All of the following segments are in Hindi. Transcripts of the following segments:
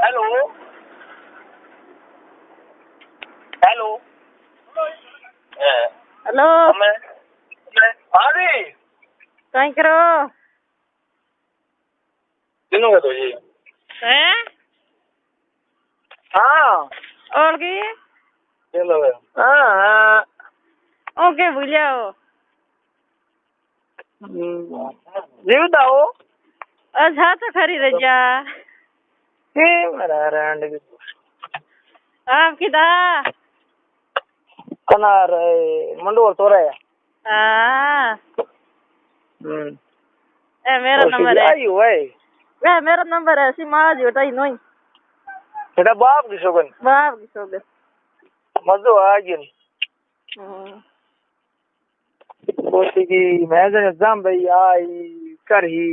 हेलो हेलो हेलो हाँ जी कहीं करो किन्हों का तो जी हैं हाँ और की चलो हाँ ओके भूलिया हो जीवता हो अच्छा तो खरी रजा मरा रैंड आप किदा कनार मंडोर तो रहे हाँ ए मेरा नंबर है आई हुआ है वे मेरा नंबर है सिमा जी उठाई नहीं बेटा बाप की शोगन बाप की सोगे मजो आ गया बोलती कि मैं जने जाम भाई आई कर ही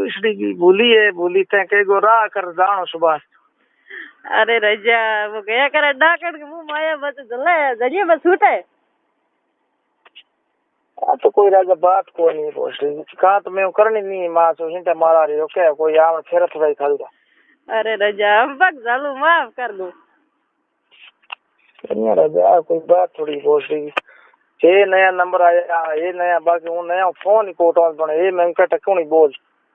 उसकी की बोली है बोली ते के गो राह कर जानो सुबह अरे रजा वो गया करे डाकड़ के मुंह माया बच जले जलिए बस छूटे तो कोई राजा बात को नहीं बोल कहा तो मैं करनी नहीं मां सो हिंटा मारा रही हो क्या कोई आम फेरत भाई खालूगा अरे रजा हम बक जालू माफ कर दो राजा कोई बात थोड़ी बोल रही ये नया नंबर आया ये नया बाकी वो नया फोन ही कोटवाल बने ये मैं उनका टक्कों नहीं बोल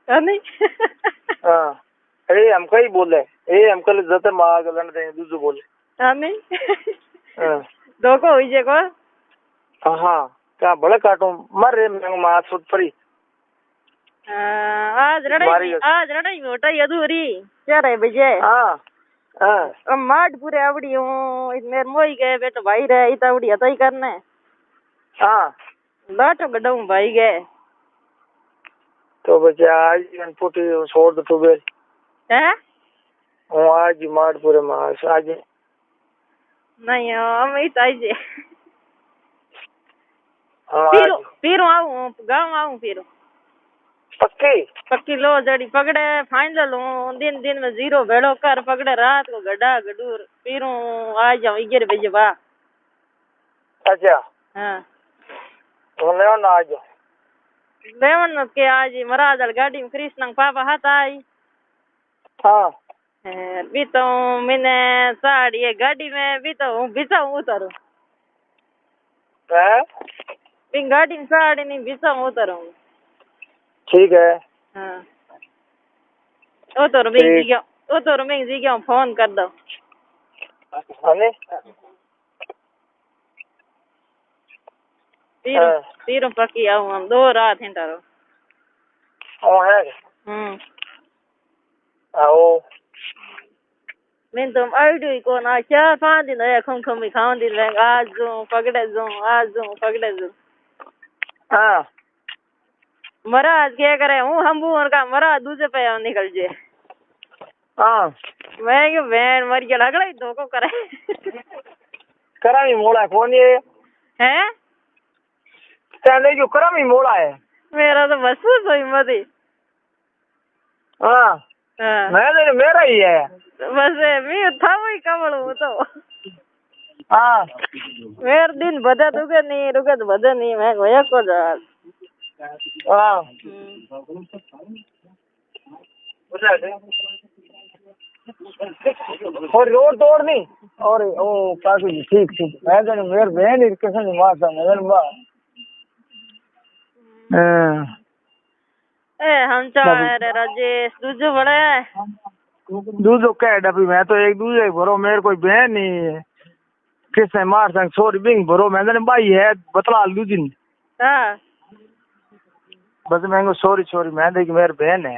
नहीं हाँ अरे हम कहीं बोले ये हम कल जतर मार गलन दे दूसरे बोले नहीं हाँ धोखो हुई जे को हाँ क्या बड़े काटूं मर रे मैं मां सुध पड़ी आज लड़ाई मोटाई अधूरी क्या रहे बजे हाँ हाँ माठ पूरे आवड़ी हूँ मेरे मोई गए बेटो भाई रहे इतना आवड़ी हता ही करने हाँ लाटो गडाऊं भाई गए तो बच्चे आज पुटी छोड़ दो तू बेल हैं हूँ आज माठ पूरे मास आज नहीं हम इतना ही जे हाँ फिर आऊँ गाँव आऊँ फिर पक्की लो जड़ी पकड़े फाइनल हूँ दिन दिन में 0 भेड़ो कर पकड़े रात को गड्ढा गडूर फिर आ जाऊँ 11 बजे बा अच्छा हाँ ले ना आज लेवन के आज महाराज गाड़ी में कृष्ण पापा हाथ आई हाँ भी तो मैंने साड़ी गाड़ी में भी तो हूँ बिछा उतरू गाड़ी में साड़ी नहीं बिछा उतरू ठीक है हाँ ओ तो रमेश जी क्या फोन कर दो अने तीरों पक्की आऊँ हम 2 रात हैं तारो ओ है आओ मैं तो आईडी को ना क्या फांदी ना खम खम खाऊं दिन में आज जो पकड़े जो हाँ महाराज क्या करे हूँ हम उनका महाराज दूसरे पे निकल जे हाँ मैं क्यों बैंड मर गया लगड़ा ही धोखो करे करामी मोड़ा कौन ये हैं तेरे क्यों करामी मोड़ा है मेरा तो बस सोई मत हाँ मैं तो मेरा ही है बस मैं था वही कमल हूँ तो हाँ मेरे दिन बदे रुके तो बदे नहीं मैं गोया को जा हाँ और रोड तोड़ नहीं और ओ काकू जी ठीक ठीक मैं तो मेरे बहन ही किसी मारता मैं बा हम चाहे राजेश दूजो बड़े दूधो कह डबी मैं तो एक दूसरे भरो मेरे कोई बहन नहीं है किसने मार संग छोरी बिंग भरो मैं भाई है बतला दूजिन हाँ बस मैं सॉरी सॉरी मैं देखी मेरी बहन है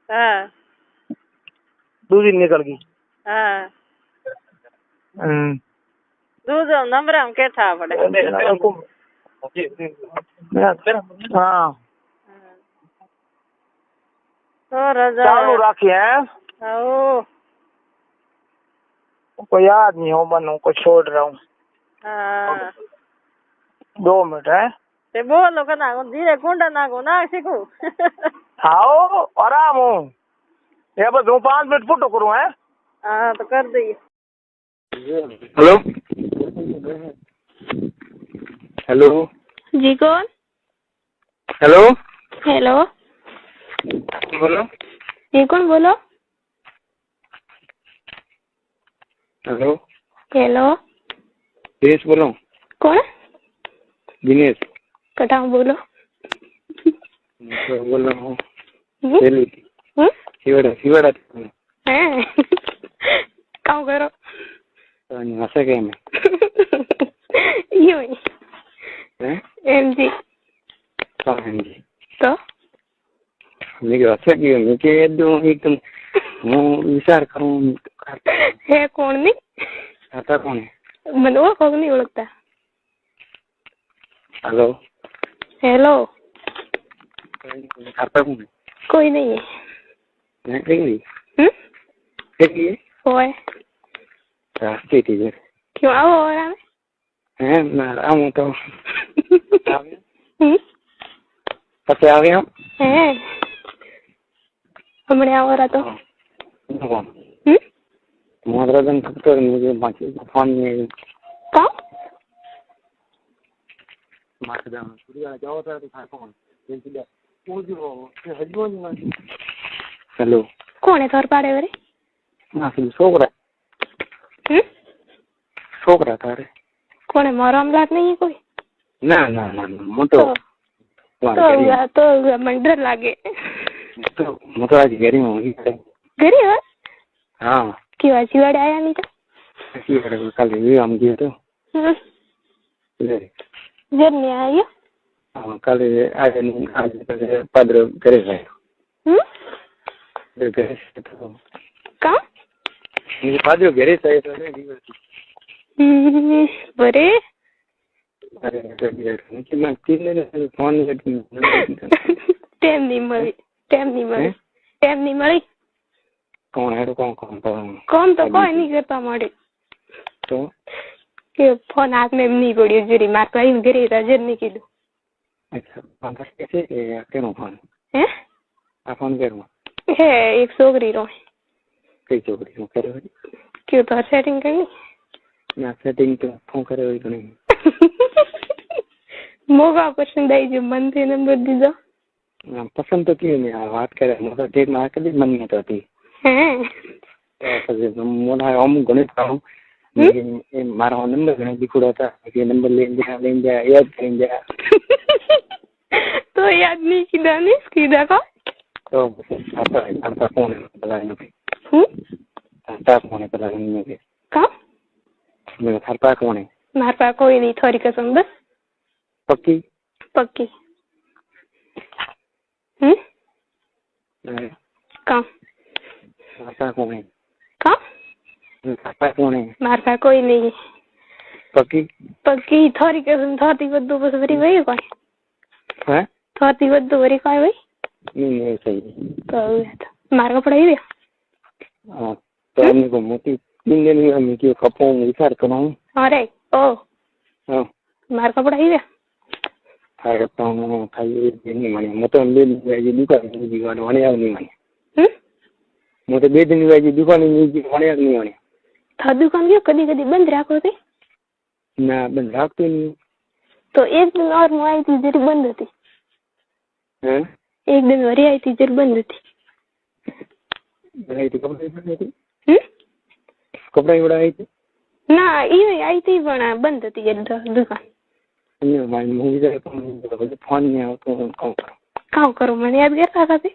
हाँ दूजी निकल गई हाँ दूजो नंबर हम क्या था बड़े हाँ तो राजा चालू रखी है आओ कोई याद नहीं हो बनू को छोड़ रहा हूँ हाँ 2 मिनट है ते बोलो का ना धीरे कुंडा ना को ना सीखू आओ आराम हूँ ये बस 5 मिनट फुटो करूँ है हाँ तो कर दिए हेलो हेलो जी कौन? हेलो हेलो बोलो जी कौन बोलो? हेलो हेलो दिनेश बोल रहा हूँ। कौन? दिनेश कटाऊ बोलो। तो बोल रहा हूँ हम्म? हम्म? शिवड़ा हैं? काम करो। तो हंसा क्या मैं यूं ही एमजी हाँ जी तो મેં હશે કે મેં કે એકદમ હું વિચાર કરું હે કોણ ની હતા કોણ મને ઓળખો કે નહીં ઓળખતા? हेलो हेलो खाता कौन कोई नहीं है। मैं कहीं हम्म ओए रास्ते टीचर क्यों आओ और आवे हैं मैं आऊँ तो पता आ गया हैं हमने आओ रहा तो मोहरा दिन तो मुझे बाकी फोन में कौन मारदा पूरी जाओ तो था कौन वो जो हस्बैंड हेलो कौन है तोर पाड़े वाले? ना फिर छोकरा तारे कौन है? मारो अमलाट नहीं है कोई? ना ना ना मोटो तो मन डर लागे तो मोटो आज घरी में होगी घरी है हाँ क्यों आज वाड़े आया नहीं था? ऐसी वाले कल भी हम गए तो जब नहीं आया हाँ कल आज padre करे है घरे से तो कहाँ? मेरे padre घरे से तो नहीं बरे अरे कि मैं 3 दिन से फोन करती टाइम नहीं मળી कौन है तो कौन काम तो कोई नहीं करता मारे तो કે ફોન હાથ में नहीं પડ્યો જરી માર તો આઈને ઘરે હાજર નહીં કીધું. अच्छा फोन कैसे केनो फोन હે आ फोन करूँ હે એક છોકરી રો कई छोकरी हूँ करे क्यों तो सेटिंग करनी ना सेटिंग तो फोन करे हुई तो नहीं मोगा पसंद आई जो मन थे नंबर दीजा पसंद तो क्यों नहीं बात करे मतलब डेट में आकर मन नहीं होती है मोना हम गणित खाऊं मारा नंबर घने दिखुड़ा था कि नंबर ले जा याद करेंगे तो याद नहीं किदा का तो आता कौन है पता नहीं आता कौन है पता नहीं मुझे का मेरा थारपा कौन है मार पा कोई नहीं थोड़ी कसम बस पक्की का आता कौन है का थारपा कौन है मार पा कोई नहीं पक्की थोड़ी कसम थोड़ी बद्दू बस भरी वही कोई है थोड़ी बद्दू भरी कोई वही नहीं सही तो मार का पढ़ाई हाँ तो हमने को मोटी 3 दिन में हम क्यों कपो विचार कराऊं अरे ओ हाँ मार का पढ़ाई खाई करता हूँ खाई नहीं माने मैं ले लीजिए दुकान जीवन वाले नहीं माने मैं तो 2 दिन में दुकान वाले नहीं माने था दुकान क्यों कभी बंद रखो थे ना बंद रखते नहीं तो एक दिन और मैं आई थी जरी बंद थी हैं एक दिन वरी आई थी जरी बंद थी बनाई थी कपड़ा बड़ा आई थी ना ये आई थी पण बंद थी ये दुकान नहीं माने मूवी जाए तो फोन नहीं आओ तो काम करो मैंने याद करता था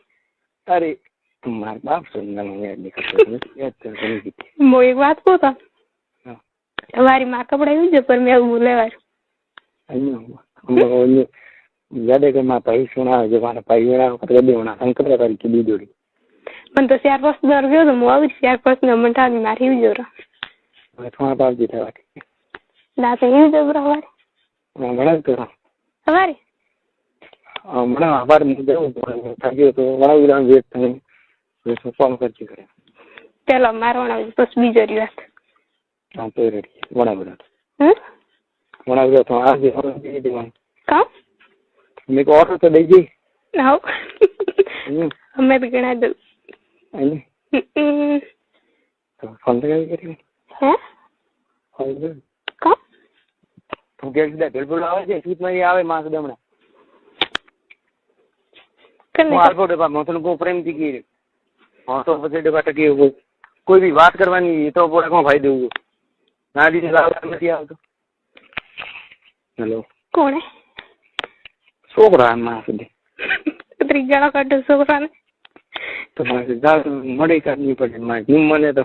अरे तुम्हारे बाप सुन याद नहीं याद कर वो एक बात को था हमारी माँ कपड़ा यूज पर मैं बोले वार याद है कि माँ भाई सुना जो मारा भाई बना कर दे होना अंकल कर की दी जोड़ी मन तो 4-5 दर गयो तो मुआवी 4-5 न मंटा में मारी यूज रो मैं तुम्हारा बाप जी था ना तो यूज रो हमारे बड़ा तो हमारे बड़ा आभार मुझे था तो बड़ा विराम वेट था मैं फोन कर ची करे चलो मारवाना बस बीजो री बात हाँ तो रेडी बड़ा तो आज दीवान का मेरे को ऑर्डर तो दीजिए ना हमें भी गणा दो तो फोन तो क्या करेंगे हैं फोन का तो क्या सीधा बिल्कुल आवाज है सीट में आवे मां से दमना करने आलफो डब्बा मतलब को प्रेम की हाँ तो बसे डब्बा टकी कोई भी बात करवानी तो बोला को भाई दूंगा નાડી લાવવા નથી આવતો. હેલો કોણે છોકરા માં સુધી ત્રીજાળો કાઢો છોકરાને તો મારે મળી કાઢવી પડે. મારે જીમ મળે તો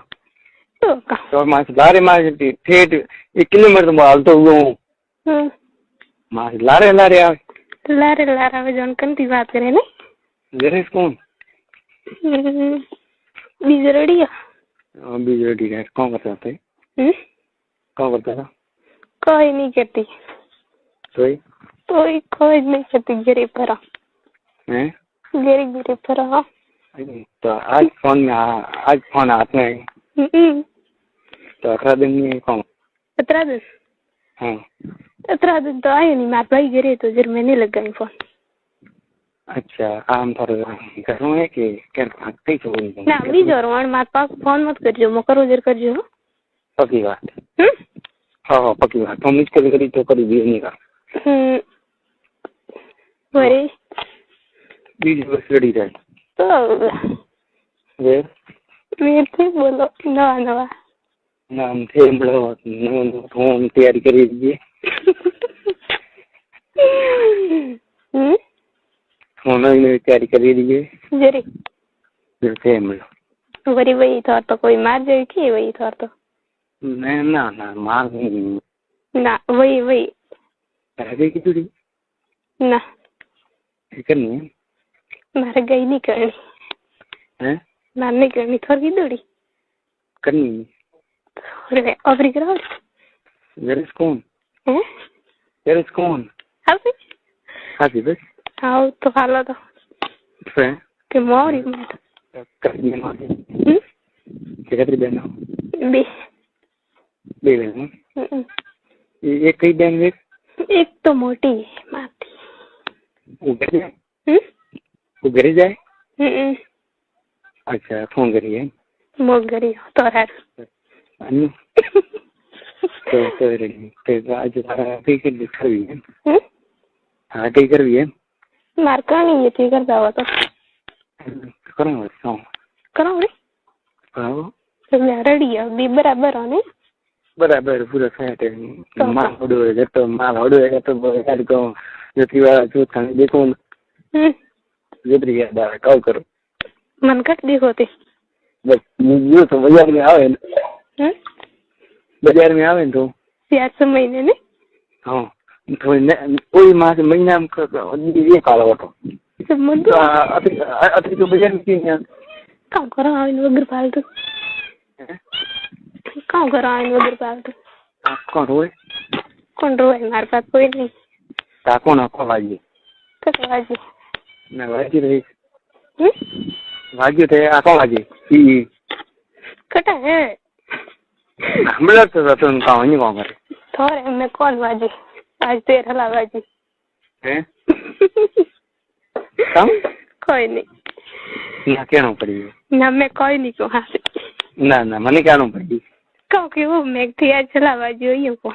તો કા મારે લારે મારે ઠેઠ 1 કિલોમીટર હાલતો હું મારે લારે લારે આવે. લારે લારે આવે જોન કંતી વાત કરે ને જરેશ કોણ બીજો રેડિયો બીજો રેડી કોણ કરતા હતા કોણ કરતા હતા કોઈ નહીં કરતી કોઈ કોઈ નહીં કરતી ઘરે પર હે ઘરે ઘરે પર तो आज फोन हाथ में तो 18 दिन में कौन 18 दिन हाँ 18 दिन तो आए नहीं मार भाई घरे तो जर मैंने लगाई फोन. अच्छा काम थोड़ा करूँ है कि क्या कहीं छोड़ ना बीजो रोण मार पास फोन मत करजो मो करो जर करजो पक्की बात. हाँ हाँ पक्की बात. तो मुझ कभी तो कभी भी नहीं का वरे बीज बस रेडी जाए तो वे થી બોલો નવા નવા નામ थे बड़ो फोन तैयारी कर दीजिए फोन में तैयारी कर दीजिए जरी जैसे मिलो वरी वही थोर तो कोई मार जाए कि वही थोर तो मैं ना ना मार ना वही वही अरे की तुड़ी ना करनी है मारे गई नहीं करनी हैं मार नहीं करनी थोड़ी की दूरी करनी अरे अबरी करो जरेस कौन हैं जरेस कौन हासी हासी बस आओ तो हालो तो फ्रेंड के मोरी मत कर दिया ना कितनी बहन बे बहन एक कई बहन एक तो मोटी है माती वो घर जाए वो घर जाए अच्छा फोन करिए मो घरी तो यार अन्नू तो रेडी तो आज सारा कई करवी है हाँ कई करवी है मार करनी है ठीक करता हुआ तो करो रे हाँ तो मैं रेडी है भी बराबर हो नहीं बराबर पूरा सेट है माल होडो है तो माल होडो है तो यार को जो तीवा जो थाने देखो जो यार कॉल करो मन कट देखो थे बस ये तो बाजार में आवे बाजार में आवे तो 4 महीने ने हाँ तो कोई मास महीना में ये काला होतो तो मुद्दो अति तो बाजार में क्यों काम करो आइन वगर फालतू काम करो आइन वगर फालतू कौन रोए हमारे पास कोई नहीं ताको ना को वाजी कटवाजी ना वाजी रही वाजी थे आको वाजी ई कटा है हमला तो तुम काम नहीं करे थोड़े मैं कौन वाजी आज तेरा ला वाजी हैं कम कोई नहीं ना क्या पड़ी ना मैं कोई नहीं को हाँ ना ना मैंने क्या पड़ी क्योंकि वो मैं थी आज चला वाजी हुई को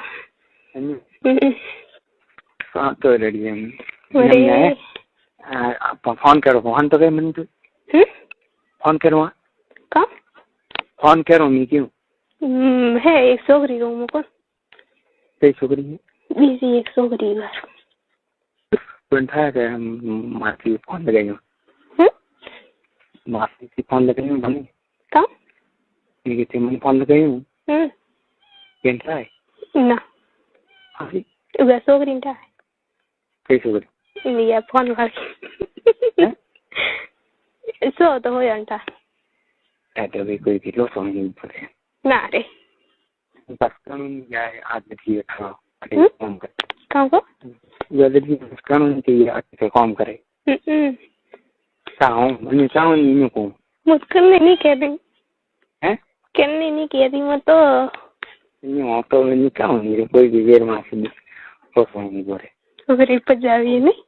हाँ तो रेडी है फोन करो फोन तो कहीं मैंने तो फोन करो कहाँ फोन करो मैं क्यों है एक छोकरी रूम को कई छोकरी है बीजी एक छोकरी घर तुम था कि मासी फोन लगाई मासी की फोन लगाई हूँ बनी कहाँ मैं कहती मैंने फोन लगाई हूँ कैंसा है ना हाँ उधर छोकरी था कई छोकरी ये फोन वाली सो तो हो जाता ऐसे भी कोई भी लो समझ नहीं पड़े ना रे बस कानून जाए आज भी खा अरे काम कर काम को जल्दी भी कानून चाहिए अच्छे काम करे चाहूँ मैंने चाहूँ नहीं को मुझको नहीं कह दी हैं कहने नहीं कह दी मैं तो नहीं तो मैंने क्या नहीं कोई भी देर में से तो समझ नहीं पड़े फिर पंजाबी नहीं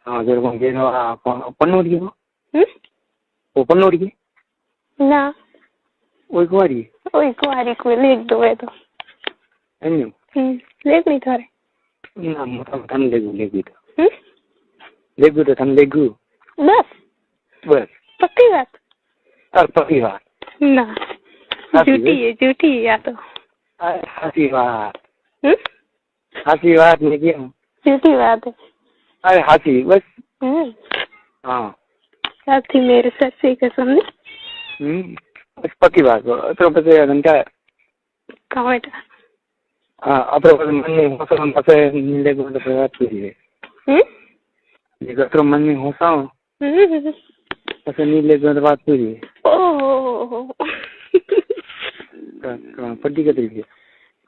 हाँ जब हम ये ना पन्नोड़ी हो वो पन्नोड़ी ना वही कुआरी को लिख दो है तो लेख नहीं थारे ना मतलब थन लेगू तो थन लेगू बस पक्की बात और पक्की बात ना झूठी है या तो अरे हंसी बात नहीं किया। झूठी बात है। अरे हंसी बस। हाँ साथ ही मेरे सच्ची कसम नहीं। बस पक्की बात तो पता घंटा कहाँ बेटा? हाँ अपने मन में होसा पसे नीले को तो बात पूरी है। ये कतरो मन में होसा पसे नीले को तो बात पूरी है। ओह पट्टी का तरीके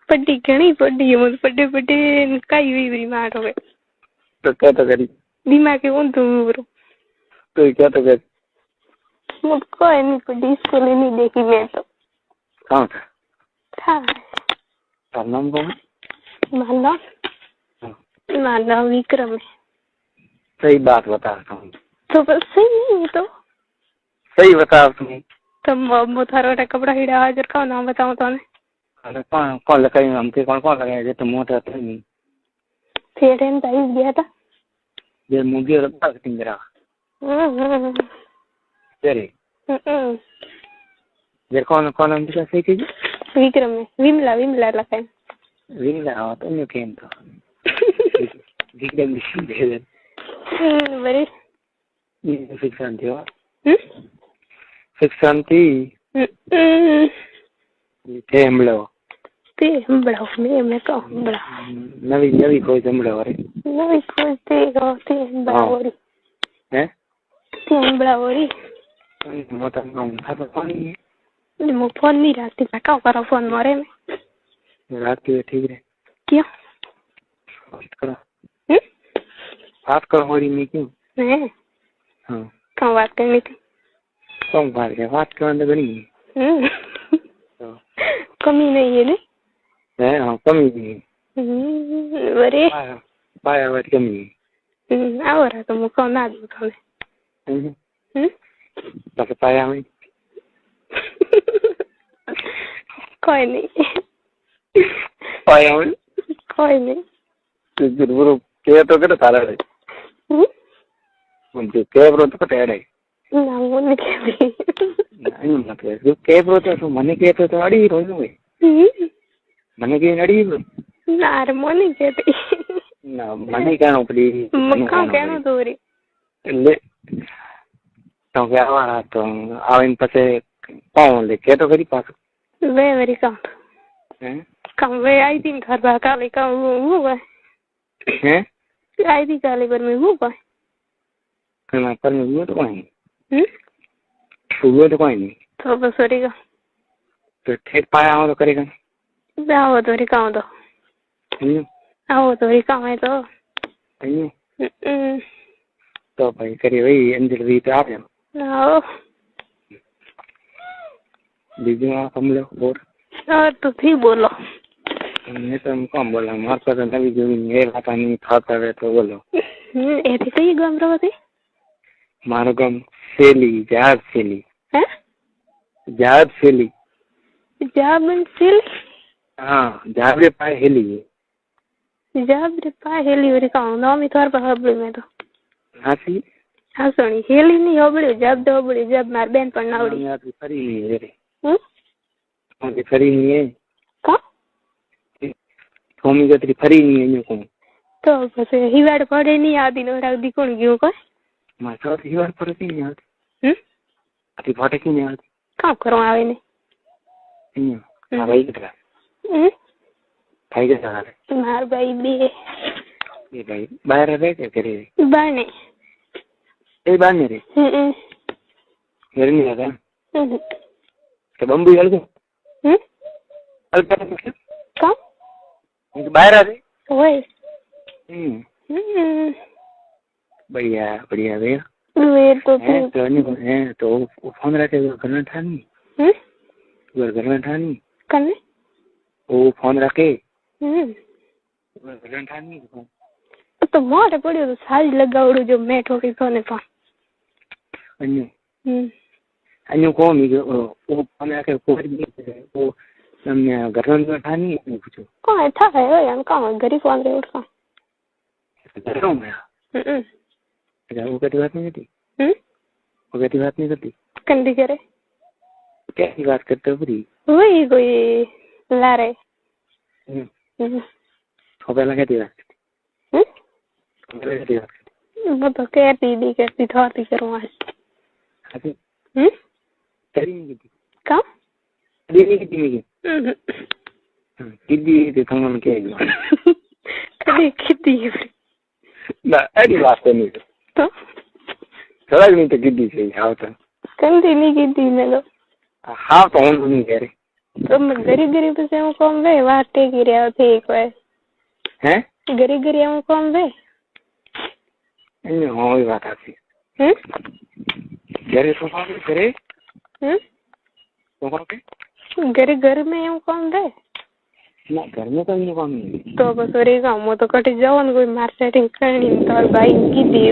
पट्टी घनी पट्टी है मुझे पट्टे कई हुई बड़ी मार हो गई तो क्या तो करी दिमाग के कौन तुम ब्रो तो क्या तो कर मुझे कोई नहीं पट्टी स्कूल नहीं देखी मैं तो कहाँ था था नाम कौन मानना विक्रम है। सही बात बता हूँ तो बस सही नहीं है तो सही बता तुम्हें तुम थारा कपड़ा हिड़ा हाजिर का नाम बताओ तो अरे कौन लगाई हमके कौन लगाया तो मोटा था नहीं थिएटर में तारीफ गया था ये मूवी और एक्टिंग करा तेरे ये कौन हम क्या सही की विक्रम में विमला लगाए विमला तो नहीं केम तो विक्रम दे दे बड़े फिक्सन थी फिक्सन थी ते हमलो मैं कहूँ बड़ा नवी कोई हमलो रे नवी कोई ते बड़ा बोरी हैं ते बड़ा बोरी मोटा काम था तो पानी मैं फोन नहीं रखती मैं क्या करूँ फोन मारे में रात के ठीक है क्यों बात करो हमारी में क्यों मैं हाँ कहाँ बात करनी थी कौन बात करने तो नहीं कमी नहीं है ना है हाँ कमी नहीं है बड़े पाया बात कमी है आओ रहा तो मुझको ना दो थोड़े बस पाया में कोई नहीं पाया में कोई नहीं तो गुरु क्या तो कर तारा है मुझे क्या ब्रो तो पता है ना वो नहीं कहती नहीं मतलब जो क्या ब्रो तो मने क्या तो अड़ी रोज में मने के नड़ी ना रे मोनी कहती ना मने क्या नो पड़ी मक्का क्या नो तोरी ले तो क्या हुआ तो आविन पसे कौन ले क्या तो करी पास वे मेरी कम वे आई थी घर बाहर काले का वो हैं आई थी काले पर में वो करना पर में वो तो कोई वो तो कोई नहीं तो बस करेगा तो ठेक पाया हो तो करेगा आओ तो रिका हो तो आओ तो रिका है तो तो भाई करिए भाई अंदर भी तो आप आओ दीदी आप हम लोग और तो ठीक बोलो मैं तो कम बोला हमारे पास नवी जो ये पता नहीं खाता है तो बोलो ऐसे कई गम रहो थे मारो गम सेली जाब सेली हैं जाब सेली जाब सेली हाँ जाबरे पाए हेली जाबरे पाए हेली और का ना मी थोर पर हबड़ी में तो हासी हासणी हेली नहीं हबड़ी जब दो बड़ी जब मार बहन पर ना उड़ी यार फरी नहीं है रे मुझे फरी नहीं है का होमी गतरी फरी नहीं है यूं तो बस हिवाड़ पड़े नहीं आदि नो राग दी कोण गयो को मैं तो हिवाड़ पड़े नहीं आती अति फटे की नहीं आती काम करो आवे ने भाई कितना भाई कैसा है मार भाई भी ये भाई बाहर रह क्या करे बाने ए बाने रे घर नहीं आता तो बम्बू हल गए हल का बाहर आ गए ओए बढ़िया बढ़िया भैया वे तो है तो फोन रखे घर में ठानी घर में ठानी कने वो फोन रखे तो मारे पड़ियो तो सारी लगावड़ो जो मैं ठोकी सोने पा अन्य को मी वो फोन रखे वो हमने घर में ठानी पूछो कौन था है यार कौन गरीब फोन रे उसका घर में वो कहती बात नहीं करती वो कहती बात नहीं करती कंडी करे कैसी बात करते हो पूरी वही कोई ला रहे તો પહેલા કેતી વાત હું તો કહેતી હતી થોડી કરવા હતી કરી કીધી કામ કીધી કીધી તમને કે કદી કીધી ના એની વાત નહીં તો થોડાક નહીં તો કીધી છે આવતા કંદી નહીં કીધી મેં તો હા તો હું નહીં કરે તમે ગરી પછી હું કોમ વે વાત ટેકી રહ્યા થઈ કોઈ હે ગરી હું કોમ વે એને હોય વાત આપી ઘરે સોફા કરે સોફા કે ઘર में એવું કામ રે ના ઘરમાં તો એનું કામ નહીં તો બસ રે કામ તો કટી જવાનું કોઈ માર્કેટિંગ કરણી તો ભાઈ કીધી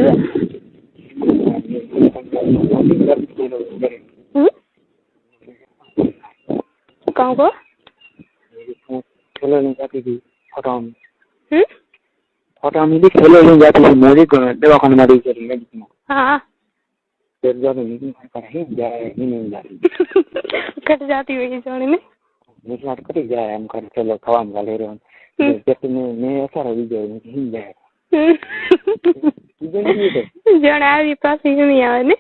કામ કો ખેલો नहीं जाती थी फोटो में भी खेलो नहीं जाती थी मोदी को दवाखाने में दी मेडिसिन हाँ फिर जब मीटिंग पर ही जाए नहीं जाती कट जाती हुई जाने में निकला कट जाए हम कर चलो खवाम वाले रहो जैसे मैं ऐसा रही जाए नहीं जाए जण આવી પાસે નહીં આવે ને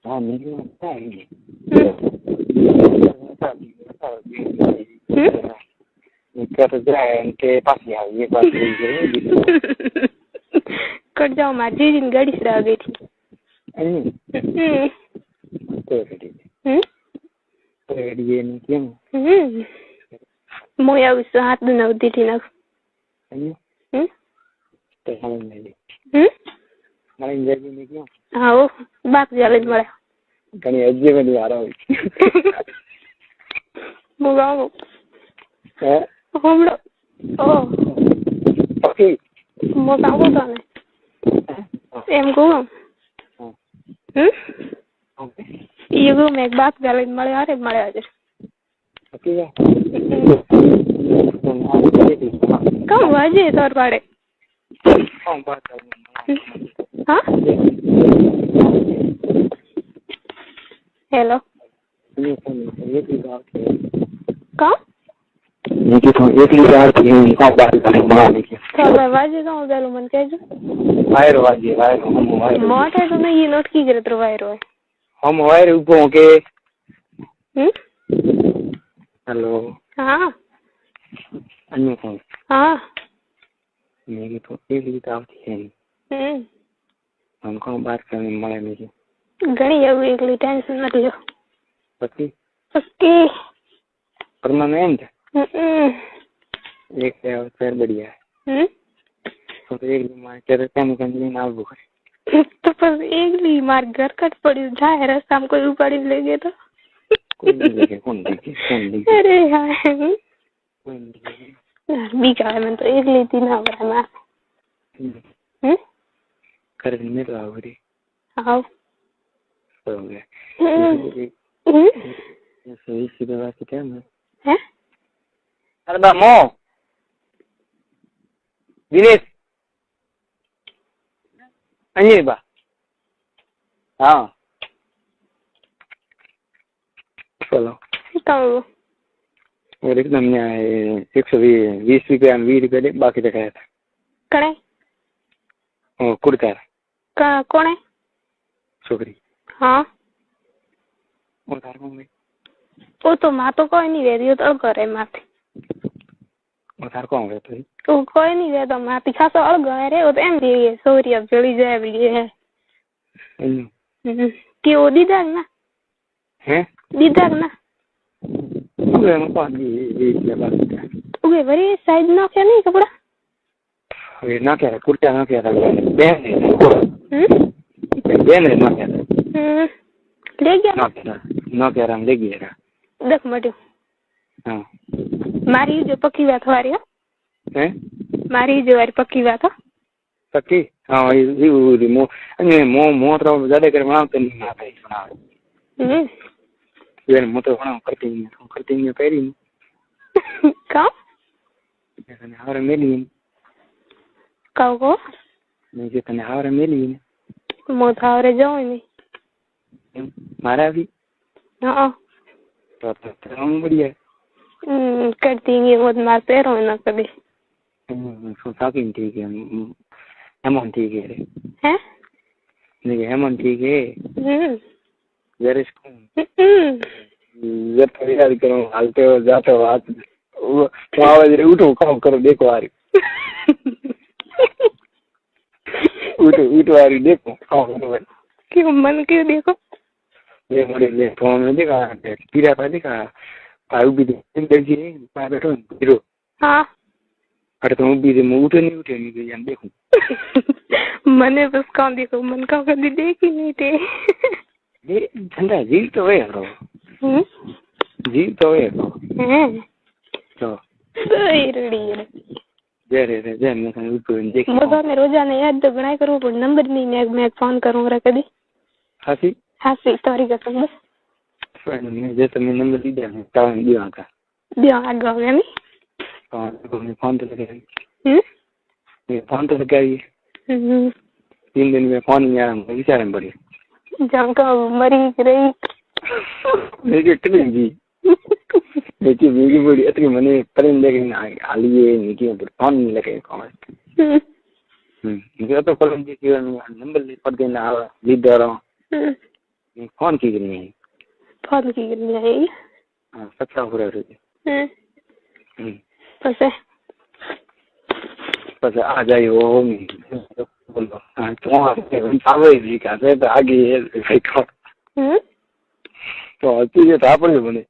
हाँ निकला निकल जाए के पास यार ये बात कट जाओ मार जीजी गाड़ी से आ गई थी तो रेडी नहीं क्यों मोया उस हाथ में नवती थी ना तो हम नहीं मारे इंजरी नहीं क्यों हाँ वो बात जाले मरे कहीं अज्जे में नहीं आ रहा हूँ मुगाओ है हमलो ओ ओके मुगाओ तो ने एम को ये को मैं बात जाले मरे आ रे मरे आज ओके कम वाजे तोर पाड़े कौन बात कर हाँ हेलो ये की बात है कौन ये की तो एक लीटर थी का बात करने मारने की तो वाजे का बेलो मन के जो वायर वाजे वायर हम वायर मोटे तो नहीं ये नोट की करे तो वायर है हम वायर ऊपर के हेलो हाँ अन्य कौन हाँ मेरी तो एक लीटर थी हमको बात करने मारे नहीं घणी एवं एकली टेंशन मत लो पक्की पक्की परमानेंट एक फिर बढ़िया है तो एक मार के काम करने ना बुक तो बस एकली मार घर कट पड़ी जाए रास्ता में कोई उपाड़ी ले गए तो कौन देखे अरे यार कौन देखे बीका है मैं तो एकली थी ना बरा मार कर में लाओ रे आओ हो गया सही सीधे बात क्या है हैं अरे बामो दिनेश अन्य बा हाँ चलो कौन और एकदम यहाँ 120 रुपया 20 रुपया दे बाकी दिखाया था कणे ओ कुर्ता कौन है छोकरी हाँ और तार कौन गई वो तो माँ तो कोई नहीं रहती तो करे माथे और तार कौन गई तो कोई नहीं रहता माथी खासा अलग है रे वो तो एम भी सॉरी अब चली जाए भी है कि वो दीदा ना हैं दीदा ना ओके मैं कौन ये बात है ओके बड़ी साइज ना क्या नहीं कपड़ा ये ना क्या कुर्ता ना क्या बहन है ना क्या ले गया ना क्या रंग ले गया देख मटी हाँ मारी जो पक्की बात हमारी हैं मारी जो वारी पक्की बात है पक्की हाँ ये मो तो ज़्यादा कर बनाते नहीं आता है बना ये मो तो बना करती नहीं पैरी कौन ऐसा नहीं हमारे मिली कौन को नहीं जो तने हमारे मिली मो था और जाओ नहीं मारा भी हाँ तो हम बढ़िया करती ये बहुत मार पे रो ना कभी साकिन ठीक है हेमन ठीक है हैं नहीं हेमन ठीक है वेर इज ये तैयारी करो हालते हो जाते हो बात वो आवाज उठो काम करो देखो आ रही उठो आ रही देखो काम करो क्यों मन क्यों देखो ये मोड़े ले फोन में देखा पीरा पर देखा आयु भी देखिए पाए बैठो हीरो हाँ अरे तुम भी उठे नहीं तो यार देखो मने बस काम देखो मन का कभी देख ही नहीं थे ये ठंडा झील तो है रो झील तो है रो तो रेडी है जे मैं कहीं को देख मजा में रोजाना याद तो बनाए करूँ पर नंबर नहीं मैं फोन करूँगा कभी हासी तारी कसम बस जे तो मैं नंबर दी दे टाइम दिया था दिया आगे हो गया नहीं तो मैं फोन तो लगा मैं फोन तो लगा 3 दिन में फोन नहीं आया मुझे विचार में पड़ी जंका मरी रही मेरी इतनी जी मेरी बड़ी इतनी मने प्रेम देखे आलिए निकी पर फोन नहीं लगे कौन मुझे तो कॉलेज के नंबर ले पड़ देना लीड दे रहा हूं फोन की करनी है हां अच्छा हो रहा है बस आ जाइए वो बोलो हाँ तो आवे जी का से तो आगे देखो तो अच्छी ये था पर बने